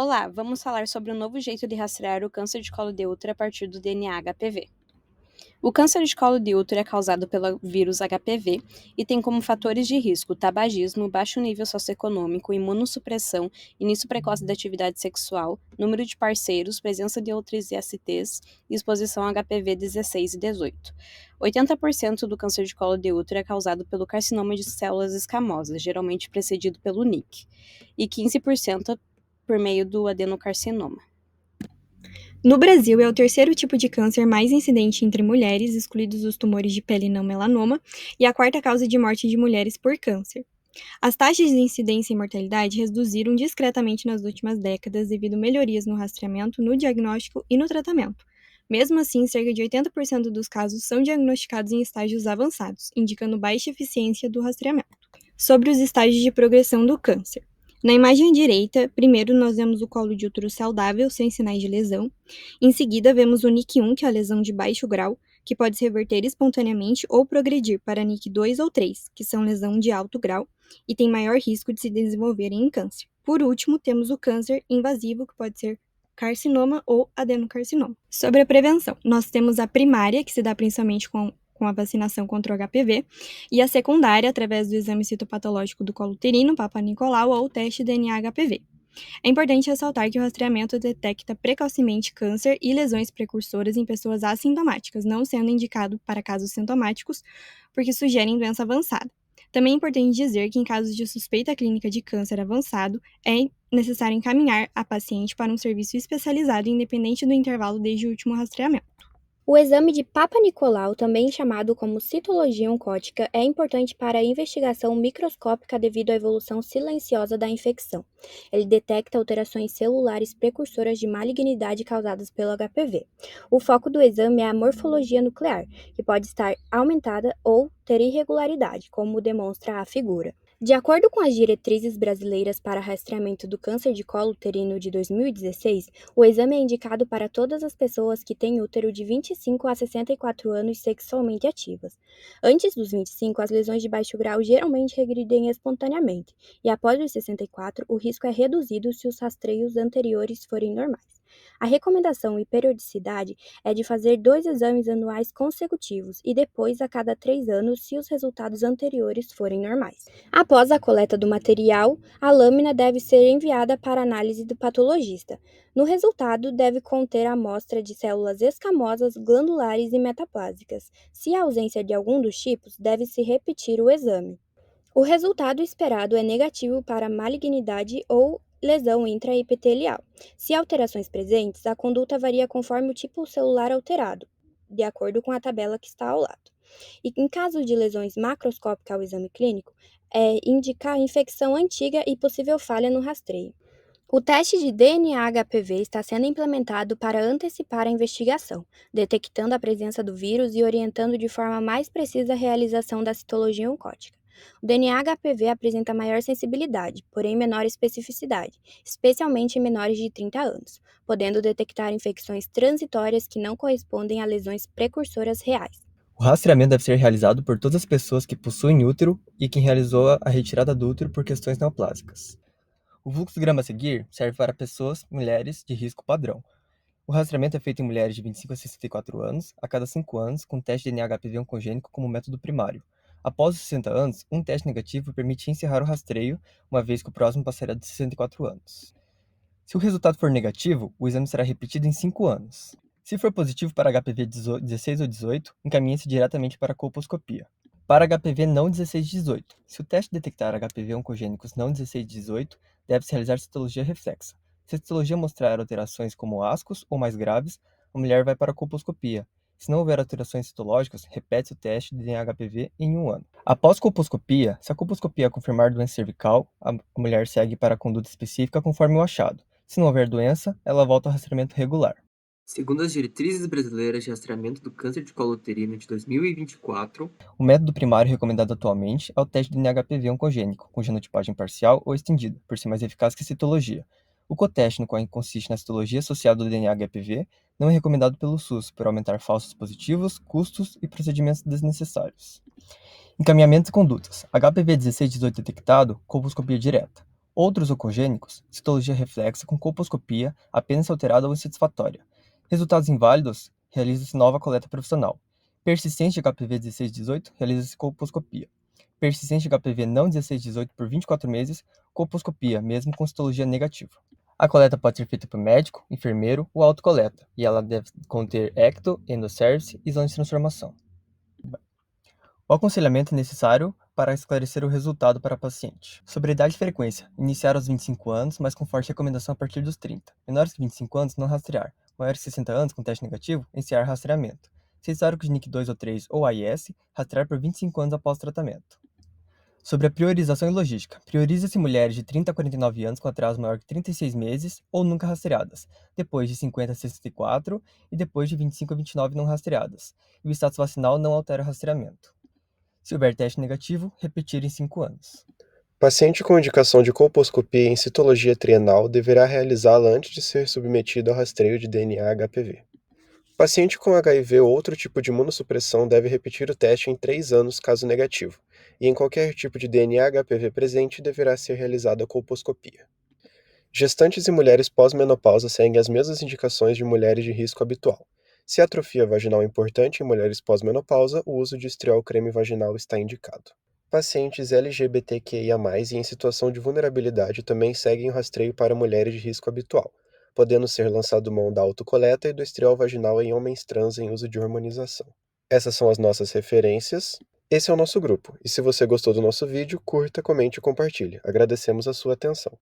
Olá, vamos falar sobre um novo jeito de rastrear o câncer de colo de útero a partir do DNA HPV. O câncer de colo de útero é causado pelo vírus HPV e tem como fatores de risco tabagismo, baixo nível socioeconômico, imunossupressão, início precoce da atividade sexual, número de parceiros, presença de outros ISTs e exposição a HPV 16 e 18. 80% do câncer de colo de útero é causado pelo carcinoma de células escamosas, geralmente precedido pelo NIC, e 15% por meio do adenocarcinoma. No Brasil, é o terceiro tipo de câncer mais incidente entre mulheres, excluídos os tumores de pele não melanoma, e a quarta causa de morte de mulheres por câncer. As taxas de incidência e mortalidade reduziram discretamente nas últimas décadas devido a melhorias no rastreamento, no diagnóstico e no tratamento. Mesmo assim, cerca de 80% dos casos são diagnosticados em estágios avançados, indicando baixa eficiência do rastreamento. Sobre os estágios de progressão do câncer. Na imagem direita, primeiro nós vemos o colo de útero saudável, sem sinais de lesão. Em seguida, vemos o NIC1, que é a lesão de baixo grau, que pode se reverter espontaneamente ou progredir para NIC 2 ou 3, que são lesão de alto grau e tem maior risco de se desenvolverem em câncer. Por último, temos o câncer invasivo, que pode ser carcinoma ou adenocarcinoma. Sobre a prevenção, nós temos a primária, que se dá principalmente com a vacinação contra o HPV, e a secundária, através do exame citopatológico do colo uterino, Papa Nicolau, ou o teste DNA-HPV. É importante ressaltar que o rastreamento detecta precocemente câncer e lesões precursoras em pessoas assintomáticas, não sendo indicado para casos sintomáticos, porque sugerem doença avançada. Também é importante dizer que, em casos de suspeita clínica de câncer avançado, é necessário encaminhar a paciente para um serviço especializado, independente do intervalo desde o último rastreamento. O exame de Papa Nicolau, também chamado como citologia oncótica, é importante para a investigação microscópica devido à evolução silenciosa da infecção. Ele detecta alterações celulares precursoras de malignidade causadas pelo HPV. O foco do exame é a morfologia nuclear, que pode estar aumentada ou ter irregularidade, como demonstra a figura. De acordo com as diretrizes brasileiras para rastreamento do câncer de colo uterino de 2016, o exame é indicado para todas as pessoas que têm útero de 25 a 64 anos sexualmente ativas. Antes dos 25, as lesões de baixo grau geralmente regridem espontaneamente, e após os 64, o risco é reduzido se os rastreios anteriores forem normais. A recomendação e periodicidade é de fazer 2 exames anuais consecutivos e depois a cada 3 anos se os resultados anteriores forem normais. Após a coleta do material, a lâmina deve ser enviada para análise do patologista. No resultado, deve conter a amostra de células escamosas, glandulares e metaplásicas. Se há ausência de algum dos tipos, deve-se repetir o exame. O resultado esperado é negativo para malignidade ou lesão intraepitelial. Se há alterações presentes, a conduta varia conforme o tipo celular alterado, de acordo com a tabela que está ao lado. E em caso de lesões macroscópicas ao exame clínico, indicar infecção antiga e possível falha no rastreio. O teste de DNA-HPV está sendo implementado para antecipar a investigação, detectando a presença do vírus e orientando de forma mais precisa a realização da citologia oncótica. O DNA-HPV apresenta maior sensibilidade, porém menor especificidade, especialmente em menores de 30 anos, podendo detectar infecções transitórias que não correspondem a lesões precursoras reais. O rastreamento deve ser realizado por todas as pessoas que possuem útero e quem realizou a retirada do útero por questões neoplásicas. O fluxograma a seguir serve para pessoas, mulheres, de risco padrão. O rastreamento é feito em mulheres de 25 a 64 anos, a cada 5 anos, com teste de DNA-HPV oncogênico como método primário. Após os 60 anos, um teste negativo permite encerrar o rastreio, uma vez que o próximo passará de 64 anos. Se o resultado for negativo, o exame será repetido em 5 anos. Se for positivo para HPV 16 ou 18, encaminhe-se diretamente para a colposcopia. Para HPV não 16 e 18, se o teste detectar HPV oncogênicos não 16 e 18, deve-se realizar citologia reflexa. Se a citologia mostrar alterações como ascos ou mais graves, a mulher vai para a colposcopia. Se não houver alterações citológicas, repete-se o teste de DNA-HPV em 1 ano. Após colposcopia, se a colposcopia confirmar doença cervical, a mulher segue para a conduta específica conforme o achado. Se não houver doença, ela volta ao rastreamento regular. Segundo as diretrizes brasileiras de rastreamento do câncer de colo uterino de 2024, o método primário recomendado atualmente é o teste de DNA-HPV oncogênico, com genotipagem parcial ou estendida, por ser mais eficaz que a citologia. O coteste, no qual consiste na citologia associada ao DNA-HPV, não é recomendado pelo SUS, por aumentar falsos positivos, custos e procedimentos desnecessários. Encaminhamento e condutas. HPV 16 e 18 detectado, colposcopia direta. Outros oncogênicos, citologia reflexa com colposcopia apenas alterada ou insatisfatória. Resultados inválidos, realiza-se nova coleta profissional. Persistente de HPV 16-18, realiza-se colposcopia. Persistente de HPV não 16-18 por 24 meses, colposcopia, mesmo com citologia negativa. A coleta pode ser feita por médico, enfermeiro ou autocoleta, e ela deve conter ecto, endocervice e zona de transformação. O aconselhamento é necessário para esclarecer o resultado para a paciente. Sobre a idade e frequência, iniciar aos 25 anos, mas com forte recomendação a partir dos 30. Menores que 25 anos, não rastrear. Maiores que 60 anos, com teste negativo, iniciar rastreamento. Se histórico de NIC 2 ou 3 ou AIS, rastrear por 25 anos após o tratamento. Sobre a priorização e logística, prioriza-se mulheres de 30 a 49 anos com atraso maior que 36 meses ou nunca rastreadas, depois de 50 a 64 e depois de 25 a 29 não rastreadas. E o status vacinal não altera o rastreamento. Se houver teste negativo, repetir em 5 anos. Paciente com indicação de colposcopia em citologia trienal deverá realizá-la antes de ser submetido ao rastreio de DNA HPV. Paciente com HIV ou outro tipo de imunossupressão deve repetir o teste em 3 anos caso negativo, e em qualquer tipo de DNA HPV presente deverá ser realizada a colposcopia. Gestantes e mulheres pós-menopausa seguem as mesmas indicações de mulheres de risco habitual. Se a atrofia vaginal é importante em mulheres pós-menopausa, o uso de estriol creme vaginal está indicado. Pacientes LGBTQIA+, e em situação de vulnerabilidade também seguem o rastreio para mulheres de risco habitual, podendo ser lançado mão da autocoleta e do estriol vaginal em homens trans em uso de hormonização. Essas são as nossas referências. Esse é o nosso grupo, e se você gostou do nosso vídeo, curta, comente e compartilhe. Agradecemos a sua atenção.